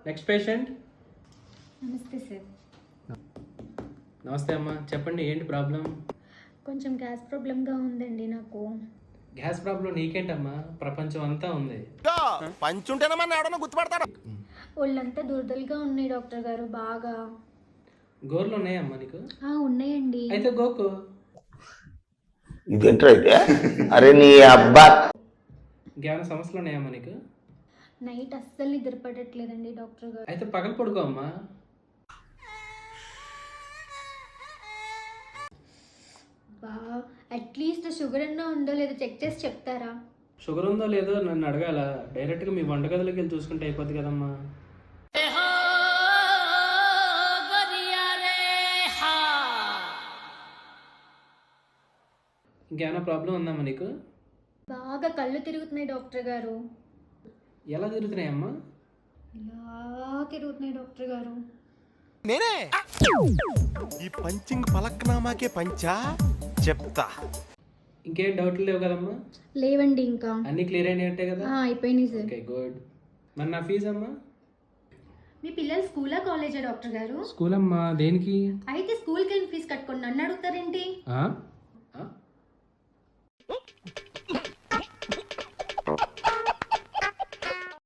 Next patient. నమస్తే sir. నమస్తే అమ్మా, చెప్పండి ఏంటి ప్రాబ్లం? కొంచెం గ్యాస్ ప్రాబ్లంగా ఉందండి నాకు. గ్యాస్ ప్రాబ్లం నీకేంటమ్మా, ప్రపంచం అంతా ఉంది. ఒళ్ళంతా దురదలుగా ఉన్నాయి డాక్టర్ గారు బాగా. గోర్లు ఉన్నాయమ్మా నీకు? ఉన్నాయండి. అయితే గోకు. ఇదేంట్రా అయితే? అరే నీ అబ్బా. ఇంకేమైనా సమస్యలు ఉన్నాయమ్మా నీకు? నైట్ అస్సలు నిద్ర పడట్లేదండి డాక్టర్ గారు. అయితే పగలు పడుకో అమ్మా. అట్లీస్ట్ షుగర్ అన్నా ఉందో లేదో చెక్ చేసి చెప్తారా? షుగర్ ఉందో లేదో నన్ను అడగాల, డైరెక్ట్గా మీ వంటగదిలోకి వెళ్ళి చూసుకుంటే అయిపోద్ది కదమ్మా. ఇంకేమైనా ప్రాబ్లం ఉందమ్మా నీకు? బాగా కళ్ళు తిరుగుతున్నాయి డాక్టర్ గారు. ఎలా తిరుగుతున్నాయమ్మా? ఇలా తిరుగుతున్నాయి డాక్టర్ గారు. నేనే ఈ పంచింగ్ పలక్నామాకే పంచా చెప్తా. ఇంకేం డౌట్లు లేవు కదమ్మా? లేవండి ఇంకా. అన్ని క్లియర్ అయినట్టే కదా? అయిపోయినాయి సార్. Okay good. మరి నా ఫీజు అమ్మా? మీ పిల్లలు స్కూలా కాలేజా డాక్టర్ గారు? స్కూల్ అమ్మా. దేనికి? అయితే స్కూల్కి వెళ్ళి ఫీజు కట్టుకోండి, నన్ను అడుగుతారేంటి?